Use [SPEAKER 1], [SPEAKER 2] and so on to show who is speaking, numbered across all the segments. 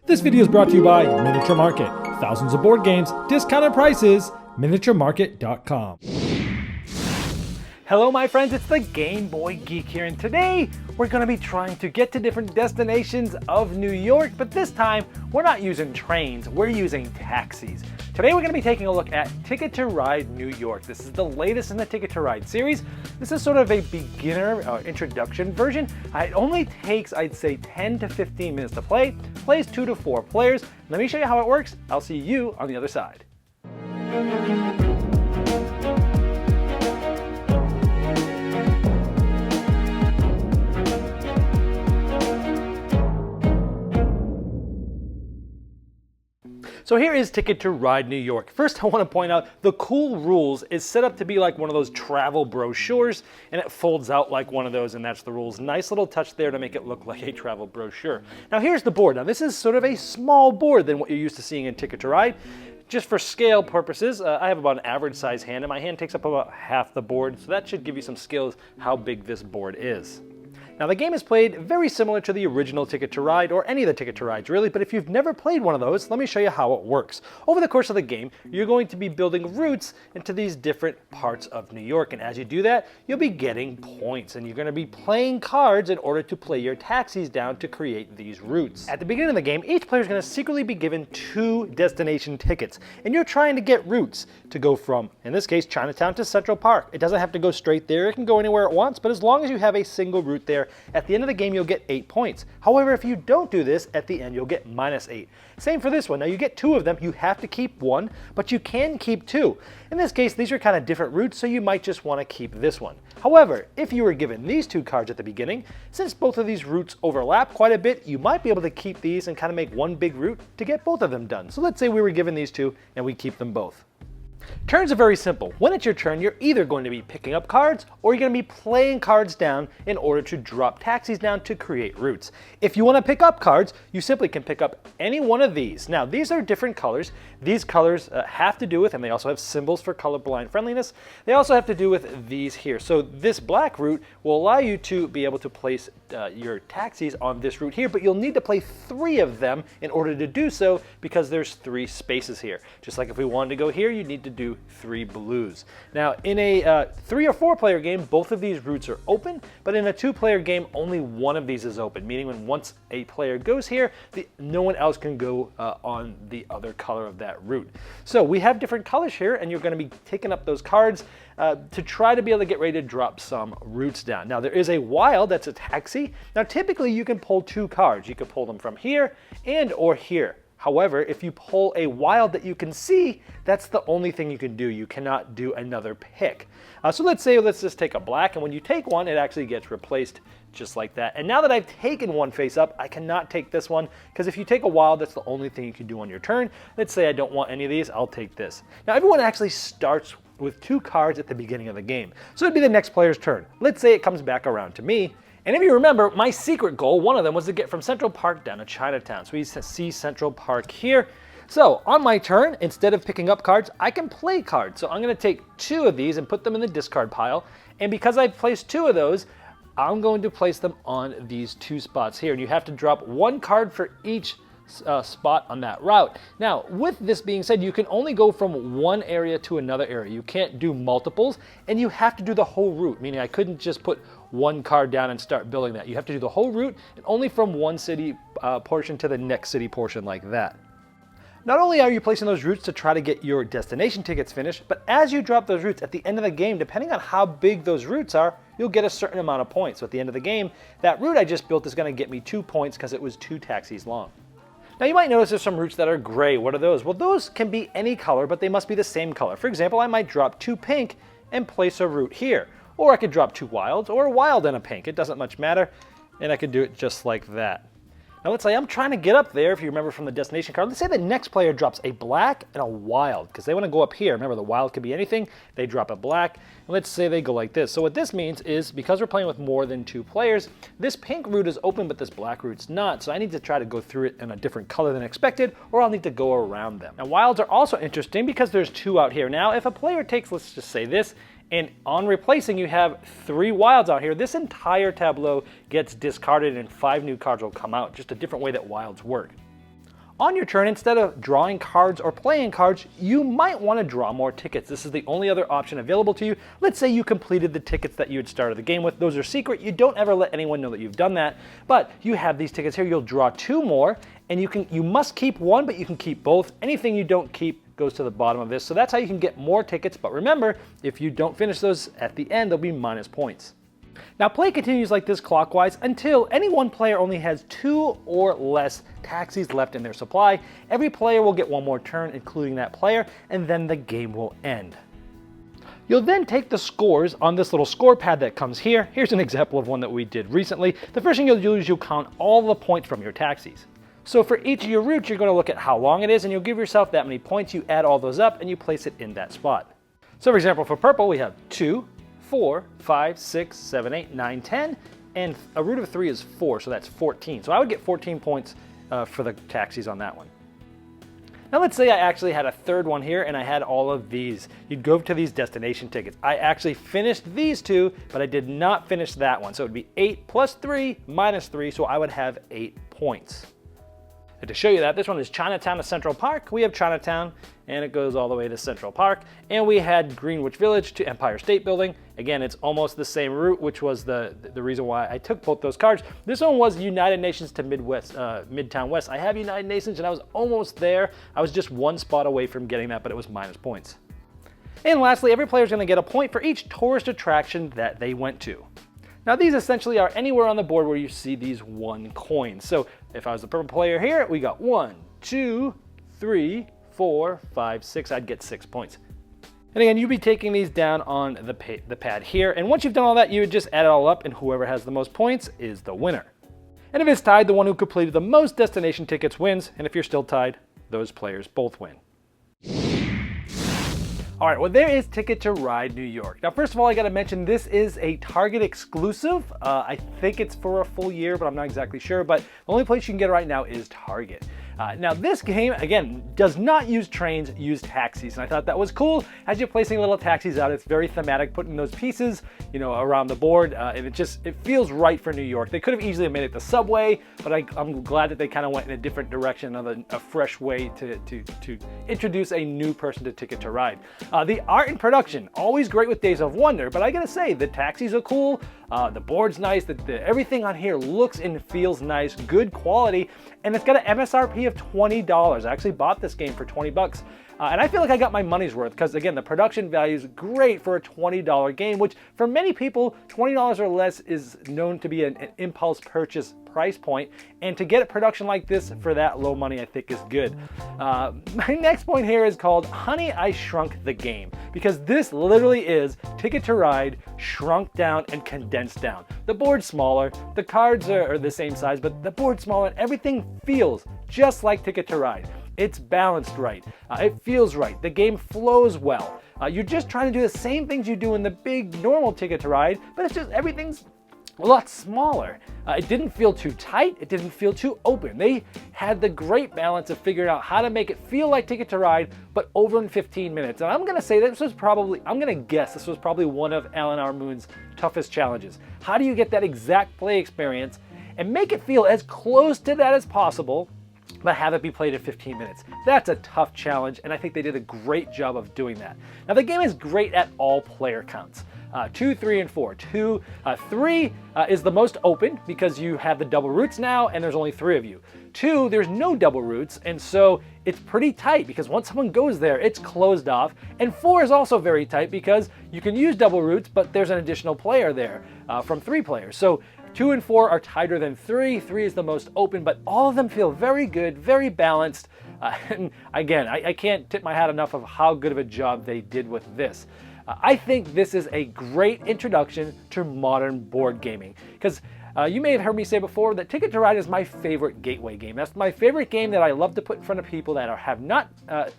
[SPEAKER 1] This video is brought to you by Miniature Market. Thousands of board games, discounted prices, miniaturemarket.com.
[SPEAKER 2] Hello my friends, it's the Game Boy Geek here, and today we're going to be trying to get to different destinations of New York, but this time we're not using trains, we're using taxis. Today we're going to be taking a look at Ticket to Ride New York. This is the latest in the Ticket to Ride series. This is sort of a beginner introduction version. It only takes, I'd say, 10 to 15 minutes to play. Plays 2 to 4 players. Let me show you how it works. I'll see you on the other side. So here is Ticket to Ride New York. First, I want to point out the cool rules is set up to be like one of those travel brochures, and it folds out like one of those, and that's the rules. Nice little touch there to make it look like a travel brochure. Now here's the board. Now this is sort of a small board than what you're used to seeing in Ticket to Ride. Just for scale purposes, I have about an average size hand, and my hand takes up about half the board, so that should give you some skills how big this board is. Now the game is played very similar to the original Ticket to Ride, or any of the Ticket to Rides really, but if you've never played one of those, let me show you how it works. Over the course of the game, you're going to be building routes into these different parts of New York, and as you do that, you'll be getting points, and you're going to be playing cards in order to play your taxis down to create these routes. At the beginning of the game, each player is going to secretly be given 2 destination tickets, and you're trying to get routes to go from, in this case, Chinatown to Central Park. It doesn't have to go straight there, it can go anywhere it wants, but as long as you have a single route there, at the end of the game, you'll get 8 points. However, if you don't do this, at the end, you'll get -8. Same for this one. Now, you get 2 of them. You have to keep 1, but you can keep 2. In this case, these are kind of different routes, so you might just want to keep this one. However, if you were given these 2 cards at the beginning, since both of these routes overlap quite a bit, you might be able to keep these and kind of make one big route to get both of them done. So let's say we were given these 2, and we keep them both. Turns are very simple. When it's your turn, you're either going to be picking up cards or you're going to be playing cards down in order to drop taxis down to create routes. If you want to pick up cards, you simply can pick up any one of these. Now, these are different colors. These colors have to do with, and they also have symbols for colorblind friendliness, they also have to do with these here. So this black route will allow you to be able to place your taxis on this route here, but you'll need to play 3 of them in order to do so because there's 3 spaces here. Just like if we wanted to go here, you need to do 3 blues. Now in a 3 or 4 player game, both of these routes are open, but in a 2-player game, only one of these is open, meaning when once a player goes here, no one else can go on the other color of that route. So we have different colors here, and you're going to be taking up those cards to try to be able to get ready to drop some routes down. Now there is a wild, that's a taxi. Now typically you can pull 2 cards. You can pull them from here and or here. However, if you pull a wild that you can see, that's the only thing you can do. You cannot do another pick. So let's just take a black, and when you take one, it actually gets replaced just like that. And now that I've taken one face up, I cannot take this one, because if you take a wild, that's the only thing you can do on your turn. Let's say I don't want any of these, I'll take this. Now everyone actually starts with 2 cards at the beginning of the game. So it'd be the next player's turn. Let's say it comes back around to me. And if you remember, my secret goal, one of them, was to get from Central Park down to Chinatown. So we see Central Park here. So on my turn, instead of picking up cards, I can play cards. So I'm going to take 2 of these and put them in the discard pile. And because I've placed 2 of those, I'm going to place them on these 2 spots here. And you have to drop 1 card for each spot on that route. Now, with this being said, you can only go from one area to another area. You can't do multiples, and you have to do the whole route, meaning I couldn't just put 1 card down and start building that. You have to do the whole route, and only from one city portion to the next city portion like that. Not only are you placing those routes to try to get your destination tickets finished, but as you drop those routes at the end of the game, depending on how big those routes are, you'll get a certain amount of points. So at the end of the game, that route I just built is going to get me 2 points because it was 2 taxis long. Now you might notice there's some routes that are gray. What are those? Well, those can be any color, but they must be the same color. For example, I might drop 2 pink and place a route here. Or I could drop 2 wilds, or a wild and a pink. It doesn't much matter, and I could do it just like that. Now let's say I'm trying to get up there, if you remember from the destination card. Let's say the next player drops a black and a wild, because they want to go up here. Remember, the wild could be anything. They drop a black, and let's say they go like this. So what this means is, because we're playing with more than 2 players, this pink route is open, but this black route's not. So I need to try to go through it in a different color than expected, or I'll need to go around them. Now wilds are also interesting because there's 2 out here. Now if a player takes, let's just say this, and on replacing you have 3 wilds out here, this entire tableau gets discarded and 5 new cards will come out. Just a different way that wilds work. On your turn, instead of drawing cards or playing cards, you might want to draw more tickets. This is the only other option available to you. Let's say you completed the tickets that you had started the game with. Those are secret. You don't ever let anyone know that you've done that. But you have these tickets here. You'll draw 2 more, and you must keep 1, but you can keep both. Anything you don't keep goes to the bottom of this. So that's how you can get more tickets. But remember, if you don't finish those at the end, they'll be minus points. Now play continues like this clockwise until any one player only has 2 or less taxis left in their supply. Every player will get 1 more turn, including that player, and then the game will end. You'll then take the scores on this little score pad that comes here. Here's an example of one that we did recently. The first thing you'll do is you'll count all the points from your taxis. So for each of your routes, you're going to look at how long it is, and you'll give yourself that many points. You add all those up, and you place it in that spot. So for example, for purple, we have 2, 4, 5, 6, 7, 8, 9, 10, and a root of 3 is 4, so that's 14. So I would get 14 points for the taxis on that one. Now let's say I actually had a third one here and I had all of these. You'd go to these destination tickets. I actually finished these 2, but I did not finish that one. So it would be 8 plus 3 minus 3, so I would have 8 points. And to show you that, this one is Chinatown to Central Park. We have Chinatown, and it goes all the way to Central Park. And we had Greenwich Village to Empire State Building. Again, it's almost the same route, which was the reason why I took both those cards. This one was United Nations to Midtown West. I have United Nations, and I was almost there. I was just 1 spot away from getting that, but it was minus points. And lastly, every player is going to get a point for each tourist attraction that they went to. Now these essentially are anywhere on the board where you see these 1 coins. So if I was the purple player here, we got 1, 2, 3, 4, 5, 6. I'd get 6 points. And again, you'd be taking these down on the pad here. And once you've done all that, you would just add it all up, and whoever has the most points is the winner. And if it's tied, the one who completed the most destination tickets wins. And if you're still tied, those players both win. All right, well, there is Ticket to Ride New York. Now, first of all, I gotta mention this is a Target exclusive. I think it's for a full year, but I'm not exactly sure. But the only place you can get it right now is Target. Now this game, again, does not use trains, use taxis. And I thought that was cool. As you're placing little taxis out, it's very thematic, putting those pieces, around the board. And it feels right for New York. They could have easily made it the subway, but I'm glad that they kind of went in a different direction, a fresh way to introduce a new person to Ticket to Ride. The art and production, always great with Days of Wonder, but I gotta say, the taxis are cool. The board's nice. Everything on here looks and feels nice, good quality, and it's got an MSRP of $20. I actually bought this game for 20 bucks. And I feel like I got my money's worth because, again, the production value is great for a $20 game, which for many people, $20 or less is known to be an impulse purchase price point. And to get a production like this for that low money, I think is good. My next point here is called Honey, I Shrunk the Game, because this literally is Ticket to Ride shrunk down and condensed down. The board's smaller, the cards are the same size, but the board's smaller, and everything feels just like Ticket to Ride. It's balanced right. It feels right. The game flows well. You're just trying to do the same things you do in the big normal Ticket to Ride, but it's just everything's a lot smaller. It didn't feel too tight. It didn't feel too open. They had the great balance of figuring out how to make it feel like Ticket to Ride, but over in 15 minutes. And I'm going to say I'm going to guess this was probably one of Alan R. Moon's toughest challenges. How do you get that exact play experience and make it feel as close to that as possible, but have it be played in 15 minutes? That's a tough challenge, and I think they did a great job of doing that. Now, the game is great at all player counts. 2, 3, and 4. 3 is the most open because you have the double roots now, and there's only 3 of you. 2, there's no double roots, and so it's pretty tight because once someone goes there, it's closed off. And 4 is also very tight because you can use double roots, but there's an additional player there from 3 players. So 2 and 4 are tighter than 3. 3 is the most open, but all of them feel very good, very balanced. And again, I can't tip my hat enough of how good of a job they did with this. I think this is a great introduction to modern board gaming, because you may have heard me say before that Ticket to Ride is my favorite gateway game. That's my favorite game that I love to put in front of people that have not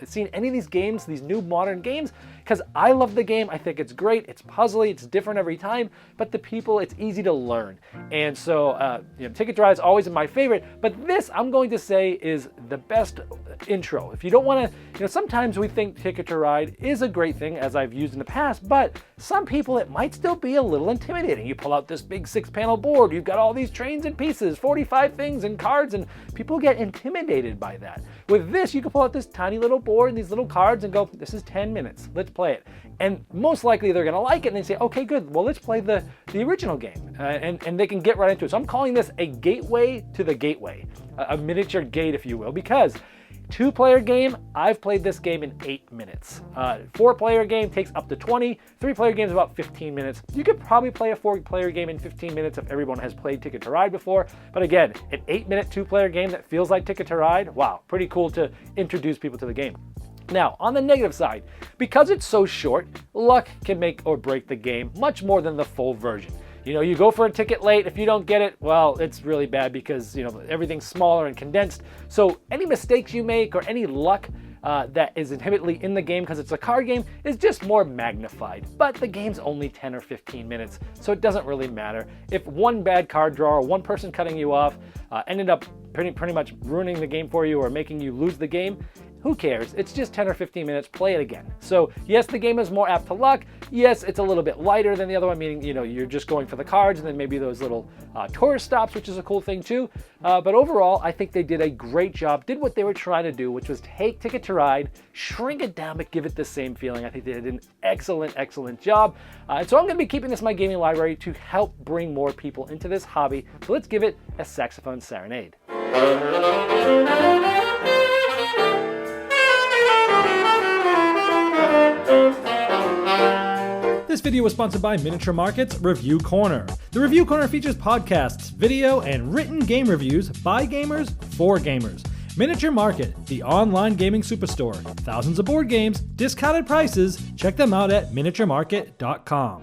[SPEAKER 2] seen any of these games, these new modern games, because I love the game. I think it's great. It's puzzly. It's different every time, but the people, it's easy to learn. And so Ticket to Ride is always my favorite, but this I'm going to say is the best intro. If you don't want to, sometimes we think Ticket to Ride is a great thing, as I've used in the past, but some people it might still be a little intimidating. You pull out this big 6-panel board, you've got all these trains and pieces, 45 things and cards, and people get intimidated by that. With this, you can pull out this tiny little board and these little cards and go, this is 10 minutes, let's play it. And most likely they're gonna like it and they say, okay, good, well, let's play the original game. And they can get right into it. So I'm calling this a gateway to the gateway, a miniature gate, if you will, because 2-player game, I've played this game in 8 minutes. 4-player game takes up to 20. 3-player game is about 15 minutes. You could probably play a 4-player game in 15 minutes if everyone has played Ticket to Ride before. But again, an 8-minute 2-player game that feels like Ticket to Ride, wow, pretty cool to introduce people to the game. Now, on the negative side, because it's so short, luck can make or break the game much more than the full version. You know, you go for a ticket late, if you don't get it, well, it's really bad because, you know, everything's smaller and condensed. So any mistakes you make or any luck that is inherently in the game because it's a card game is just more magnified. But the game's only 10 or 15 minutes, so it doesn't really matter. If one bad card draw or one person cutting you off ended up pretty much ruining the game for you or making you lose the game, who cares? It's just 10 or 15 minutes, play it again. So yes, the game is more apt to luck. Yes, it's a little bit lighter than the other one, meaning, you know, you're just going for the cards and then maybe those little tourist stops, which is a cool thing too. But overall, I think they did a great job, did what they were trying to do, which was take Ticket to Ride, shrink it down, but give it the same feeling. I think they did an excellent job. And so I'm gonna be keeping this in my gaming library to help bring more people into this hobby. So let's give it a saxophone serenade.
[SPEAKER 1] This video was sponsored by Miniature Market's Review Corner. The Review Corner features podcasts, video, and written game reviews by gamers for gamers. Miniature Market, the online gaming superstore. Thousands of board games, discounted prices. Check them out at miniaturemarket.com.